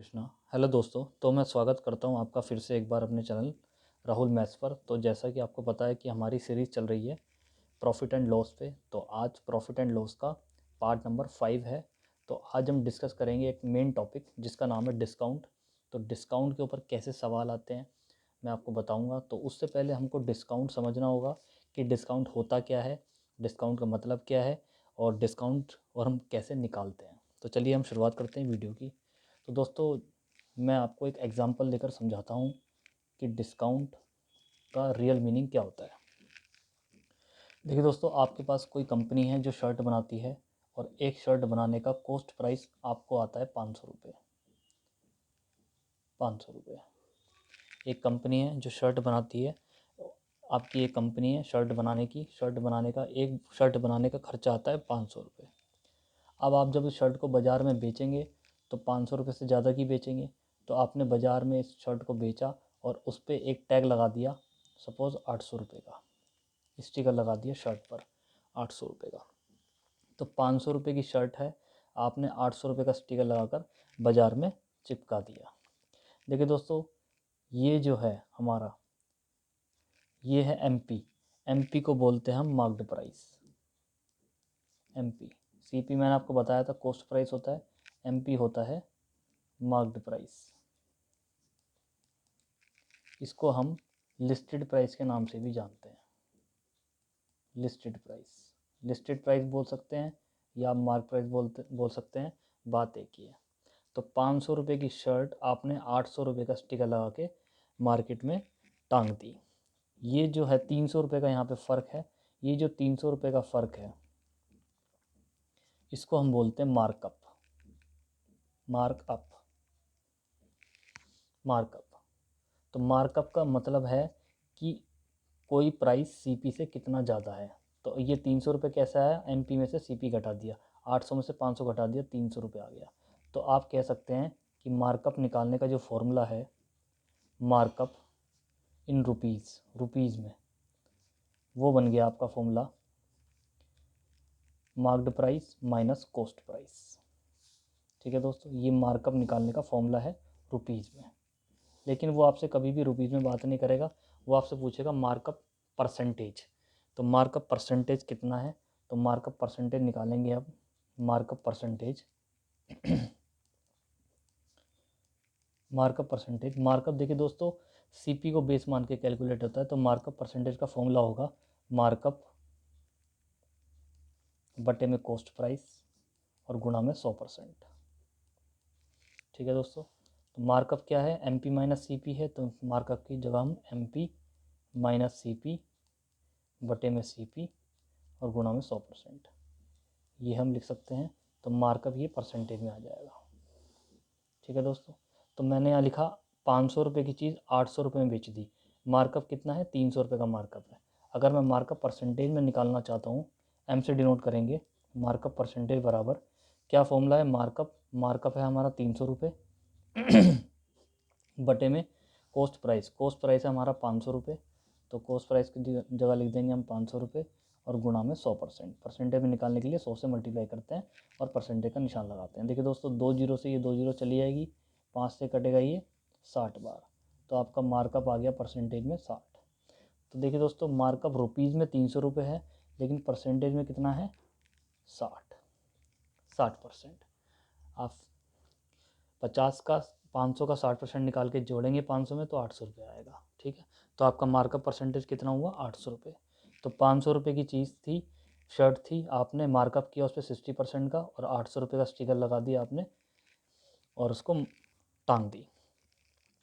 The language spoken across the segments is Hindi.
कृष्णा। हेलो दोस्तों, तो मैं स्वागत करता हूं आपका फिर से एक बार अपने चैनल राहुल मैथ्स पर। तो जैसा कि आपको पता है कि हमारी सीरीज़ चल रही है प्रॉफिट एंड लॉस पे। तो आज प्रॉफिट एंड लॉस का पार्ट नंबर 5 है। तो आज हम डिस्कस करेंगे एक मेन टॉपिक जिसका नाम है डिस्काउंट। तो डिस्काउंट के ऊपर कैसे सवाल आते हैं मैं आपको बताऊँगा। तो उससे पहले हमको डिस्काउंट समझना होगा कि डिस्काउंट होता क्या है, डिस्काउंट का मतलब क्या है और डिस्काउंट और हम कैसे निकालते हैं। तो चलिए हम शुरुआत करते हैं वीडियो की। तो दोस्तों, मैं आपको एक एग्जांपल देकर समझाता हूँ कि डिस्काउंट का रियल मीनिंग क्या होता है। देखिए दोस्तों, आपके पास कोई कंपनी है जो शर्ट बनाती है और एक शर्ट बनाने का कॉस्ट प्राइस आपको आता है 500 रुपये। 500 रुपये। एक कंपनी है जो शर्ट बनाती है, आपकी एक कंपनी है शर्ट बनाने की, शर्ट बनाने का एक शर्ट बनाने का खर्चा आता है 500 रुपये। अब आप जब इस शर्ट को बाज़ार में बेचेंगे तो 500 रुपये से ज़्यादा की बेचेंगे। तो आपने बाज़ार में इस शर्ट को बेचा और उस पर एक टैग लगा दिया, सपोज़ 800 रुपये का स्टिकर लगा दिया शर्ट पर, 800 रुपये का। तो 500 रुपये की शर्ट है, आपने 800 रुपये का स्टिकर लगाकर बाज़ार में चिपका दिया। देखिए दोस्तों, ये जो है हमारा, ये है एमपी। एमपी को बोलते हैं हम मार्क्ड प्राइस। एमपी, सीपी मैंने आपको बताया था कॉस्ट प्राइस होता है, एमपी होता है मार्क्ड प्राइस। इसको हम लिस्टेड प्राइस के नाम से भी जानते हैं। लिस्टेड प्राइस, लिस्टेड प्राइस बोल सकते हैं या मार्क प्राइस बोल सकते हैं, बात एक ही है। तो 500 रुपये की शर्ट आपने 800 रुपये का स्टिकर लगा के मार्केट में टांग दी। ये जो है 300 रुपये का यहाँ पे फ़र्क है। ये जो 300 रुपये का फ़र्क है इसको हम बोलते हैं मार्कअप। Markup, markup. तो मार्कअप का मतलब है कि कोई प्राइस सीपी से कितना ज़्यादा है। तो ये 300 रुपये कैसा है, एमपी में से सीपी घटा दिया, 800 में से 500 घटा दिया, 300 रुपये आ गया। तो आप कह सकते हैं कि मार्कअप निकालने का जो फॉर्मूला है, मार्कअप इन रुपीज़, रुपीज़ में, वो बन गया आपका formula marked price minus cost price. ठीक है दोस्तों, ये मार्कअप निकालने का फॉर्मूला है रुपीज़ में। लेकिन वो आपसे कभी भी रुपीज़ में बात नहीं करेगा, वो आपसे पूछेगा मार्कअप परसेंटेज। तो मार्कअप परसेंटेज कितना है, तो मार्कअप परसेंटेज निकालेंगे अब। Markup percentage, markup percentage, markup देखिए दोस्तों, सीपी को बेस मान के कैलकुलेट होता है। तो मार्कअप परसेंटेज का फॉर्मूला होगा मार्कअप बटे में कॉस्ट प्राइस और गुणा में 100%। ठीक है दोस्तों, तो मार्कअप क्या है, एमपी माइनस सीपी है। तो मार्कअप की जगह हम एमपी माइनस सीपी बटे में सीपी और गुणा में 100%, ये हम लिख सकते हैं। तो मार्कअप ये परसेंटेज में आ जाएगा। ठीक है दोस्तों, तो मैंने यहाँ लिखा 500 रुपये की चीज़ 800 रुपये में बेच दी। मार्कअप कितना है, 300 रुपये का मार्कअप है। अगर मैं मार्कअप परसेंटेज में निकालना चाहता हूँ, एम से डिनोट करेंगे। मार्कअप परसेंटेज बराबर क्या फॉर्मूला है, मार्कअप, मार्कअप है हमारा 300 रुपये बटे में कॉस्ट प्राइस, कॉस्ट प्राइस है हमारा 500 रुपये। तो कॉस्ट प्राइस की जगह लिख देंगे हम 500 रुपये और गुणा में 100%। परसेंटेज में निकालने के लिए 100 से मल्टीप्लाई करते हैं और परसेंटेज का निशान लगाते हैं। देखिए दोस्तों, 2 जीरो से ये 2 जीरो चली जाएगी, 5 से कटेगा ये 60 बार। तो आपका मार्कअप आ गया परसेंटेज में 60। तो देखिए दोस्तों, मार्कअप रुपीज़ में 300 रुपये है, लेकिन परसेंटेज में कितना है, 60%। आप 50 का 500 का 60% निकाल के जोड़ेंगे 500 में तो 800 रुपये आएगा। ठीक है, तो आपका मार्कअप परसेंटेज कितना हुआ, 800 रुपये। तो 500 रुपये की चीज़ थी, शर्ट थी, आपने मार्कअप किया उस पर 60% का और 800 रुपये का स्टिकर लगा दिया आपने और उसको टांग दी।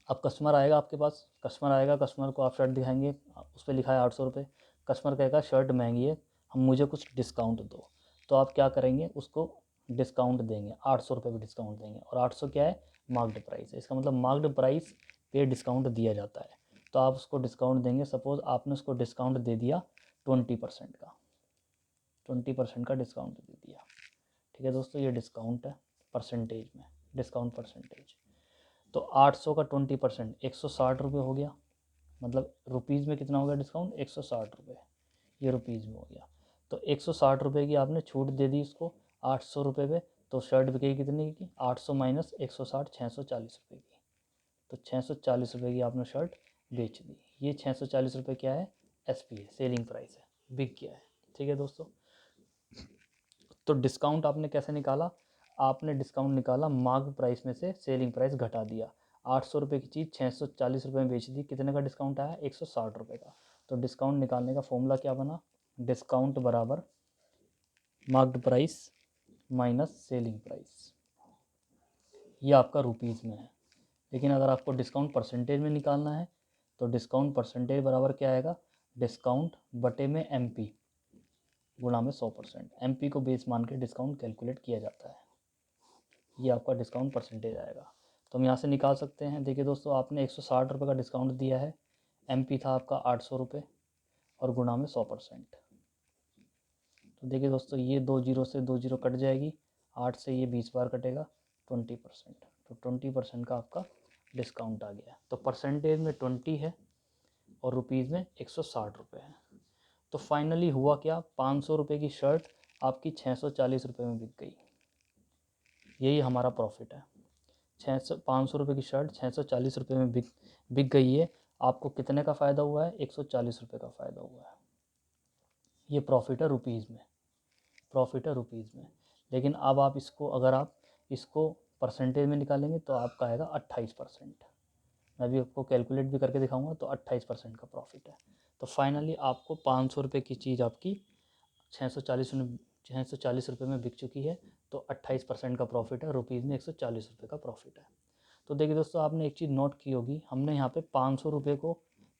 अब कस्टमर आएगा आपके पास, कस्टमर आएगा, कस्टमर को आप शर्ट दिखाएंगे, उस पर लिखा है 800 रुपये। कस्टमर कहेगा शर्ट महंगी है, हम मुझे कुछ डिस्काउंट दो। तो आप क्या करेंगे, उसको डिस्काउंट देंगे, 800 रुपये पे डिस्काउंट देंगे। और 800 क्या है, मार्क्ड प्राइस है। इसका मतलब मार्क्ड प्राइस पे डिस्काउंट दिया जाता है। तो आप उसको डिस्काउंट देंगे। सपोज़ आपने उसको डिस्काउंट दे दिया 20% का, 20% का डिस्काउंट दे दिया। ठीक है दोस्तों, ये डिस्काउंट है परसेंटेज में, डिस्काउंट परसेंटेज। तो 800 का 20% 160 रुपये हो गया। मतलब रुपीज़ में कितना हो गया डिस्काउंट, 160 रुपये, ये रुपीज़ में हो गया। तो 160 रुपये की आपने छूट दे दी इसको 800 रुपये पे, तो शर्ट बिकेगी कितने की, 800 माइनस 160, 640 रुपये की। तो 640 रुपये की आपने शर्ट बेच दी। ये 640 रुपये क्या है, SP है, सेलिंग प्राइस है, बिक गया है। ठीक है दोस्तों। तो डिस्काउंट आपने कैसे निकाला, आपने डिस्काउंट निकाला मार्क प्राइस में से सेलिंग प्राइस घटा दिया। 800 रुपये की चीज़ 640 रुपये में बेच दी, कितने का डिस्काउंट आया, 160 रुपये का। तो डिस्काउंट निकालने का फॉर्मूला क्या बना, डिस्काउंट बराबर marked price minus selling price. ये आपका रुपीज़ में है। लेकिन अगर आपको डिस्काउंट परसेंटेज में निकालना है तो डिस्काउंट परसेंटेज बराबर क्या आएगा, डिस्काउंट बटे में MP गुणा में 100%। MP को बेस मान के डिस्काउंट कैलकुलेट किया जाता है। ये आपका डिस्काउंट परसेंटेज आएगा। तो हम यहाँ से निकाल सकते हैं। देखिए दोस्तों, आपने 160 रुपये का डिस्काउंट दिया है, MP था आपका 800 रुपये और गुणा में 100%। तो देखिए दोस्तों, ये 2 जीरो से 2 जीरो कट जाएगी, 8 से ये 20 बार कटेगा, 20%। तो 20% का आपका डिस्काउंट आ गया। तो परसेंटेज में 20 है और रुपीज़ में 160 रुपये है। तो फाइनली हुआ क्या, 500 रुपये की शर्ट आपकी 640 रुपये में बिक गई। यही हमारा प्रॉफिट है। 500 रुपये की शर्ट 640 रुपये में बिक गई है। आपको कितने का फ़ायदा हुआ है, 140 रुपये का फ़ायदा हुआ है। ये प्रॉफिट है रुपीज़ में, प्रॉफिट है रुपीज़ में। लेकिन अब आप इसको, अगर आप इसको परसेंटेज में निकालेंगे तो आपका आएगा 28%। मैं भी आपको कैलकुलेट भी करके दिखाऊंगा। तो 28% का प्रॉफिट है। तो फाइनली आपको 500 रुपये की चीज़ आपकी 640 रुपये में बिक चुकी है। तो 28% का प्रॉफिट है, रुपीज़ में 140 रुपये का प्रॉफिट है। तो देखिए दोस्तों, आपने एक चीज़ नोट की होगी, हमने यहाँ पे 500 रुपये को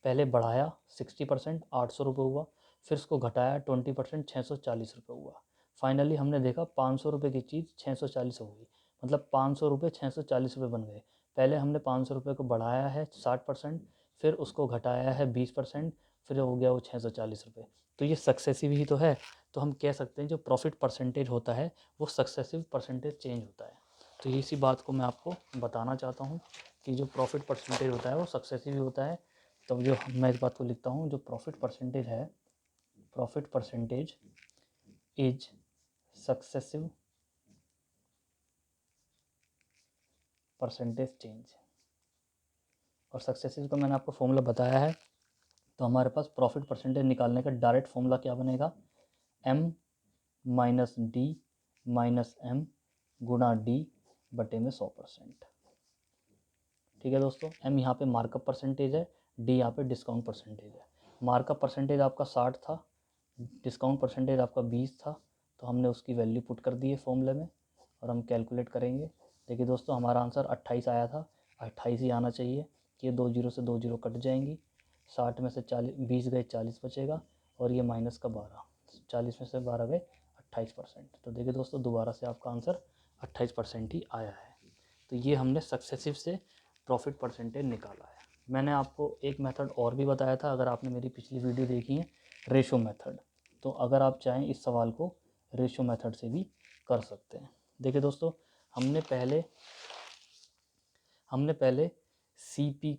पहले बढ़ाया 60%, 800 रुपये हुआ, फिर उसको घटाया 20%, 640 रुपये हुआ। फाइनली हमने देखा 500 रुपये की चीज़ 640 हो गई, मतलब 500 रुपये 640 रुपये बन गए। पहले हमने 500 रुपये को बढ़ाया है 60%, फिर उसको घटाया है 20%, फिर हो गया वो 640 रुपये। तो ये सक्सेसिव ही तो है। तो हम कह सकते हैं जो प्रॉफिट परसेंटेज होता है वो सक्सेसिव परसेंटेज चेंज होता है। तो इसी बात को मैं आपको बताना चाहता हूँ कि जो प्रॉफिट परसेंटेज होता है वो सक्सेसिव ही होता है। तो जो मैं इस बात को लिखता हूँ, जो प्रॉफिट परसेंटेज है, profit percentage is successive percentage change. और सक्सेसिव का मैंने आपको फॉर्मूला बताया है। तो हमारे पास प्रॉफिट परसेंटेज निकालने का डायरेक्ट फॉर्मूला क्या बनेगा, M minus D minus M गुणा D बटे में 100%। ठीक है दोस्तों, M यहाँ पे मार्कअप परसेंटेज है, D यहाँ पे डिस्काउंट परसेंटेज है। मार्कअप परसेंटेज आपका 60 था, डिस्काउंट परसेंटेज आपका 20 था। तो हमने उसकी वैल्यू पुट कर दी है फॉर्मूले में और हम कैलकुलेट करेंगे। देखिए दोस्तों, हमारा आंसर 28 आया था, 28 ही आना चाहिए। ये 2 जीरो से 2 जीरो कट जाएंगी, 60 में से 20 गए, 40 बचेगा, और ये माइनस का 12, 40 में से 12 गए, 28%। तो देखिए दोस्तों, दोबारा से आपका आंसर 28% ही आया है। तो ये हमने सक्सेसिव से प्रॉफिट परसेंटेज निकाला है। मैंने आपको एक मेथड और भी बताया था, अगर आपने मेरी पिछली वीडियो देखी है, रेशो मेथड। तो अगर आप चाहें इस सवाल को रेशो मेथड से भी कर सकते हैं। देखिए दोस्तों, हमने पहले CP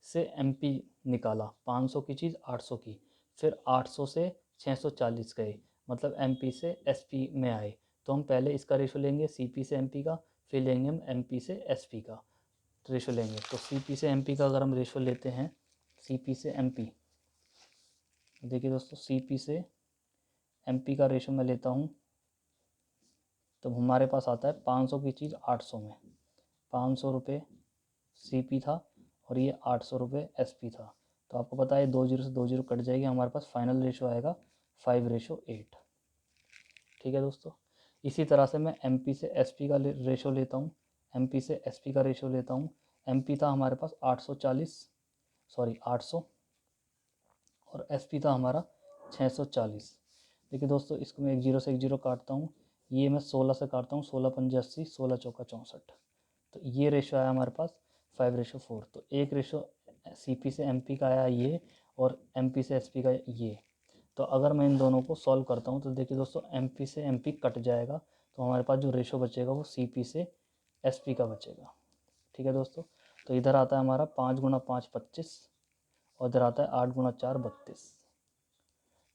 से MP निकाला, 500 की चीज़ 800 की, फिर 800 से 640 गए, मतलब MP से SP में आए। तो हम पहले इसका रेशो लेंगे CP से MP का, फिर लेंगे हम MP से SP का रेशो लेंगे। तो CP से MP का अगर हम रेशो लेते हैं, CP से MP, देखिए दोस्तों, CP से MP का रेशो मैं लेता हूँ, तो हमारे पास आता है 500 की चीज़ 800 में, 500 रुपये CP था और ये 800 रुपये SP था। तो आपको पता है 2 जीरो से 2 जीरो कट जाएगी, हमारे पास फाइनल रेशो आएगा 5:8। ठीक है दोस्तों, इसी तरह से मैं MP से SP का रेशो लेता हूँ, MP से SP का रेशो लेता हूँ। MP था हमारे पास 800 और SP था हमारा 640। देखिए दोस्तों, इसको मैं 1 जीरो से 1 जीरो काटता हूँ, ये मैं 16 से काटता हूँ, 16 पंजे 80, 16 चौका 64। तो ये रेशो आया हमारे पास 5:4। तो एक रेशो CP से MP का आया ये, और MP से SP का ये। तो अगर मैं इन दोनों को सॉल्व करता हूँ तो देखिए दोस्तों, MP से MP कट जाएगा, तो हमारे पास जो रेशो बचेगा वो CP से SP का बचेगा। ठीक है दोस्तों, तो इधर आता है हमारा 5 गुणा 5 25, और इधर आता है 8 गुणा 4 32।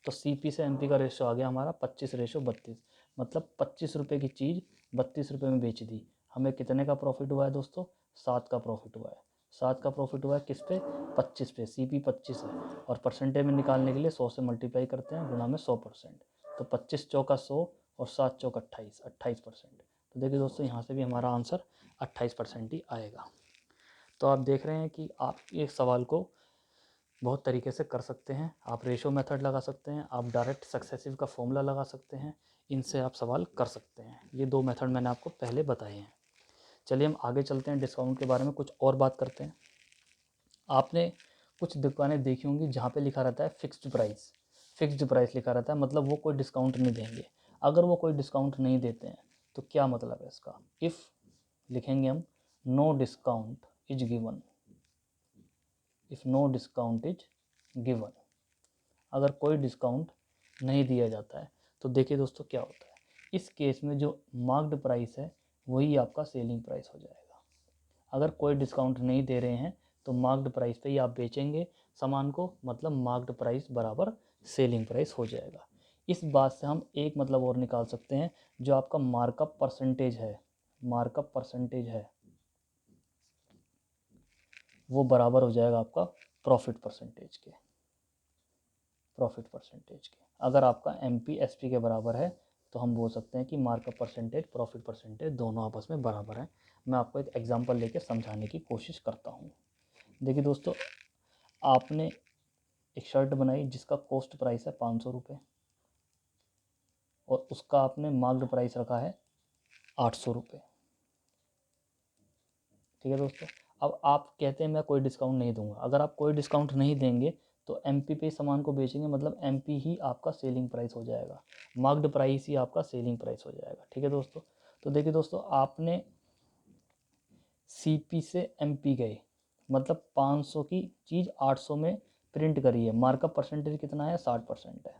तो CP से MP का रेशो आ गया हमारा 25:32, मतलब 25 रुपये की चीज़ 32 रुपये में बेच दी, हमें कितने का प्रॉफिट हुआ है दोस्तों? 7 का प्रॉफिट हुआ है। 7 का प्रॉफिट हुआ है किस पे? 25 पे। CP 25 है और परसेंटेज में निकालने के लिए 100 से मल्टीप्लाई करते हैं, गुणा में 100%। तो 25 चौका 100 और 7 चौक 28, 28%। तो देखिए दोस्तों यहाँ से भी हमारा आंसर 28% ही आएगा। तो आप देख रहे हैं कि आप एक सवाल को बहुत तरीके से कर सकते हैं। आप रेशो मेथड लगा सकते हैं, आप डायरेक्ट सक्सेसिव का फॉर्मूला लगा सकते हैं, इनसे आप सवाल कर सकते हैं। ये 2 मेथड मैंने आपको पहले बताए हैं। चलिए हम आगे चलते हैं, डिस्काउंट के बारे में कुछ और बात करते हैं। आपने कुछ दुकानें देखी होंगी जहाँ पे लिखा रहता है फिक्स्ड प्राइस। फिक्स्ड प्राइस लिखा रहता है, मतलब वो कोई डिस्काउंट नहीं देंगे। अगर वो कोई डिस्काउंट नहीं देते हैं तो क्या मतलब है इसका? इफ़ लिखेंगे हम no discount is given, if no discount is given, अगर कोई डिस्काउंट नहीं दिया जाता है तो देखिए दोस्तों क्या होता है, इस केस में जो मार्क्ड प्राइस है वही आपका सेलिंग प्राइस हो जाएगा। अगर कोई डिस्काउंट नहीं दे रहे हैं तो मार्क्ड प्राइस पे ही आप बेचेंगे सामान को, मतलब मार्क्ड प्राइस बराबर सेलिंग प्राइस हो जाएगा। इस बात से हम एक मतलब और निकाल सकते हैं, जो आपका मार्कअप परसेंटेज है, मार्कअप परसेंटेज है वो बराबर हो जाएगा आपका प्रॉफिट परसेंटेज के, प्रॉफिट परसेंटेज के। अगर आपका MP SP के बराबर है तो हम बोल सकते हैं कि मार्कअप परसेंटेज प्रॉफिट परसेंटेज दोनों आपस में बराबर हैं। मैं आपको एक एग्जांपल लेके समझाने की कोशिश करता हूँ। देखिए दोस्तों, आपने एक शर्ट बनाई जिसका कॉस्ट प्राइस है 500 रुपये और उसका आपने मार्क्ड प्राइस रखा है 800 रुपये। ठीक है दोस्तों, अब आप कहते हैं मैं कोई डिस्काउंट नहीं दूंगा। अगर आप कोई डिस्काउंट नहीं देंगे तो MP पे सामान को बेचेंगे, मतलब MP ही आपका सेलिंग प्राइस हो जाएगा, मार्क्ड प्राइस ही आपका सेलिंग प्राइस हो जाएगा। ठीक है दोस्तों, तो देखिए दोस्तों, आपने CP से MP गए, मतलब 500 की चीज़ 800 में प्रिंट करी है, मार्कअप परसेंटेज कितना है? 60% है।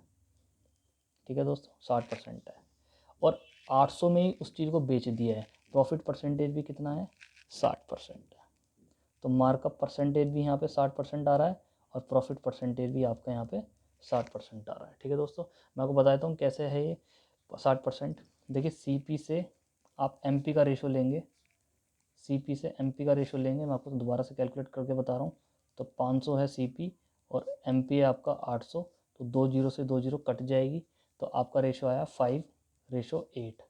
ठीक है दोस्तों, 60% है और 800 में ही उस चीज़ को बेच दिया है, प्रॉफिट परसेंटेज भी कितना है? 60% है। तो मार्कअप परसेंटेज भी यहाँ पे 60% आ रहा है और प्रॉफिट परसेंटेज भी आपका यहाँ पे 60% आ रहा है। ठीक है दोस्तों, मैं आपको बताता हूँ कैसे है ये 60%। देखिए CP से आप MP का रेशो लेंगे, CP से MP का रेशो लेंगे, मैं आपको दोबारा से कैलकुलेट करके बता रहा हूँ। तो 500 है CP और MP है आपका 800, तो 2 जीरो से 2 जीरो कट जाएगी, तो आपका रेशो आया 5:8।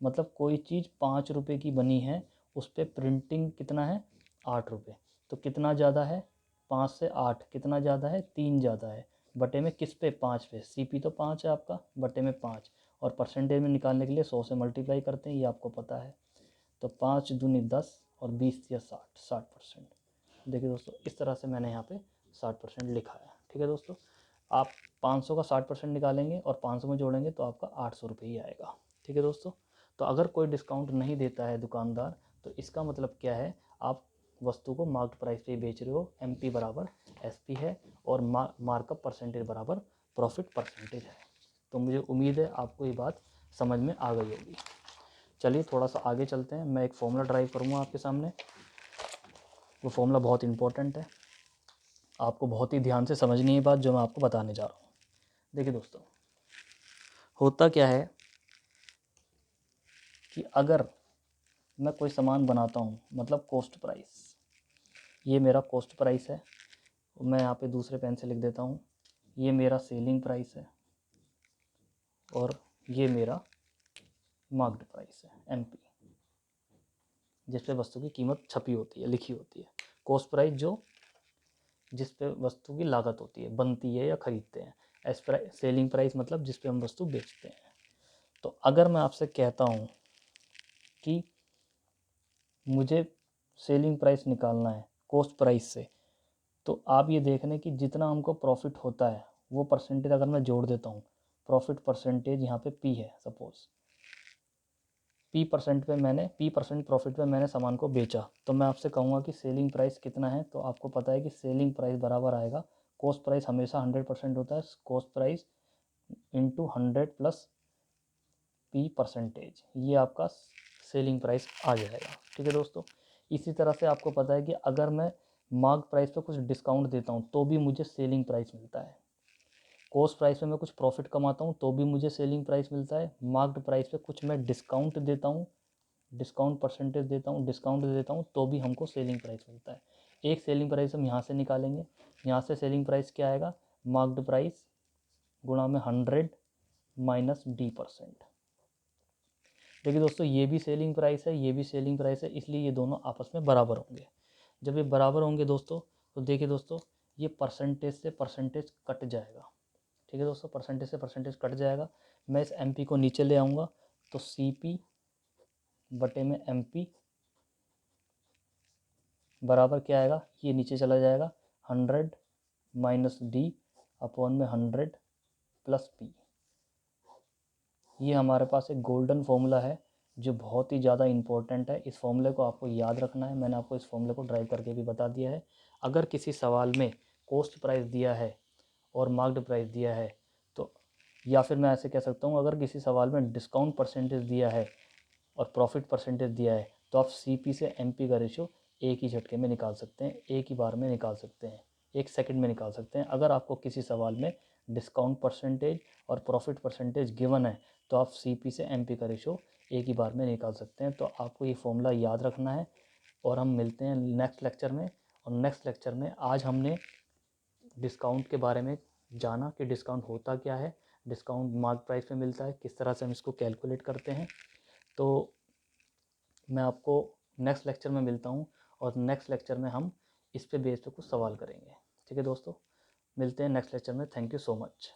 मतलब कोई चीज़ 5 रुपये की बनी है, उस पर प्रिंटिंग कितना है? 8 रुपये। तो कितना ज़्यादा है? 5 से 8 कितना ज़्यादा है? 3 ज़्यादा है। बटे में किस पे? 5 पे। CP तो 5 है आपका, बटे में 5, और परसेंटेज में निकालने के लिए 100 से मल्टीप्लाई करते हैं, ये आपको पता है। तो 5 दूनी 10 और 20 या 60%। देखिए दोस्तों, इस तरह से मैंने यहाँ पे 60% लिखा है। ठीक है दोस्तों, आप 500 का 60% निकालेंगे और 500 में जोड़ेंगे तो आपका 800 रुपये ही आएगा। ठीक है दोस्तों, तो अगर कोई डिस्काउंट नहीं देता है दुकानदार, तो इसका मतलब क्या है? आप वस्तु को मार्क्ड प्राइस पे बेच रहे हो, MP बराबर SP है और मार्कअप परसेंटेज बराबर प्रॉफिट परसेंटेज है। तो मुझे उम्मीद है आपको ये बात समझ में आ गई होगी। चलिए थोड़ा सा आगे चलते हैं, मैं एक फॉर्मूला ड्राइव करूँगा आपके सामने। वो फॉर्मूला बहुत इंपॉर्टेंट है, आपको बहुत ही ध्यान से समझनी है बात जो मैं आपको बताने जा रहा हूँ। देखिए दोस्तों, होता क्या है कि अगर मैं कोई सामान बनाता हूँ, मतलब कॉस्ट प्राइस, ये मेरा कॉस्ट प्राइस है, मैं यहाँ पे दूसरे पेन से लिख देता हूँ, ये मेरा सेलिंग प्राइस है और ये मेरा मार्क्ड प्राइस है, MP, जिस पे वस्तु की कीमत छपी होती है, लिखी होती है। कॉस्ट प्राइस जो जिस पे वस्तु की लागत होती है, बनती है या खरीदते हैं। सेलिंग प्राइस मतलब जिस पे हम वस्तु बेचते हैं। तो अगर मैं आपसे कहता हूँ कि मुझे सेलिंग प्राइस निकालना है कॉस्ट प्राइस से, तो आप ये देख लें कि जितना हमको प्रॉफिट होता है वो परसेंटेज अगर मैं जोड़ देता हूँ, प्रॉफिट परसेंटेज यहाँ पे P है, सपोज P% प्रॉफिट पे मैंने सामान को बेचा, तो मैं आपसे कहूँगा कि सेलिंग प्राइस कितना है। तो आपको पता है कि सेलिंग प्राइस बराबर आएगा, कॉस्ट प्राइस हमेशा 100% होता है, cost price into 100 plus P%, ये आपका सेलिंग प्राइस आ जाएगा। ठीक है दोस्तों, इसी तरह से आपको पता है कि अगर मैं मार्क प्राइस पे कुछ डिस्काउंट देता हूँ तो भी मुझे सेलिंग प्राइस मिलता है। कॉस्ट प्राइस पे मैं कुछ प्रॉफिट कमाता हूँ तो भी मुझे सेलिंग प्राइस मिलता है। मार्क्ड प्राइस पे कुछ मैं डिस्काउंट देता हूँ डिस्काउंट परसेंटेज देता हूँ, डिस्काउंट देता हूँ तो भी हमको सेलिंग प्राइस मिलता है। एक सेलिंग प्राइस हम यहाँ से निकालेंगे, यहाँ से सेलिंग प्राइस क्या आएगा, मार्क्ड प्राइस गुणा में 100 माइनस D%। देखिए दोस्तों, ये भी सेलिंग प्राइस है, ये भी सेलिंग प्राइस है, इसलिए ये दोनों आपस में बराबर होंगे। जब ये बराबर होंगे दोस्तों, तो देखिए दोस्तों, ये परसेंटेज से परसेंटेज कट जाएगा। ठीक है दोस्तों, परसेंटेज से परसेंटेज कट जाएगा। मैं इस MP को नीचे ले आऊँगा तो CP बटे में MP बराबर क्या आएगा, ये नीचे चला जाएगा 100 माइनस D अपॉन में 100 प्लस P। ये हमारे पास एक गोल्डन फॉर्मूला है जो बहुत ही ज़्यादा इम्पोर्टेंट है। इस फॉर्मूले को आपको याद रखना है। मैंने आपको इस फॉर्मूले को ड्राइव करके भी बता दिया है। अगर किसी सवाल में कॉस्ट प्राइस दिया है और मार्क्ड प्राइस दिया है तो, या फिर मैं ऐसे कह सकता हूँ, अगर किसी सवाल में डिस्काउंट परसेंटेज दिया है और प्रॉफिट परसेंटेज दिया है तो आप CP से MP का रेशो एक ही झटके में निकाल सकते हैं, एक ही बार में निकाल सकते हैं, 1 सेकंड में निकाल सकते हैं। अगर आपको किसी सवाल में डिस्काउंट परसेंटेज और प्रॉफिट परसेंटेज गिवन है तो आप CP से MP का रेशो एक ही बार में निकाल सकते हैं। तो आपको ये फॉर्मूला याद रखना है। और हम मिलते हैं नेक्स्ट लेक्चर में। और नेक्स्ट लेक्चर में आज हमने डिस्काउंट के बारे में जाना कि डिस्काउंट होता क्या है, डिस्काउंट मार्क प्राइस में मिलता है, किस तरह से हम इसको कैलकुलेट करते हैं। तो मैं आपको नेक्स्ट लेक्चर में मिलता हूँ और नेक्स्ट लेक्चर में हम इस पे बेस पे कुछ सवाल करेंगे। ठीक है दोस्तों, मिलते हैं नेक्स्ट लेक्चर में। Thank you so much.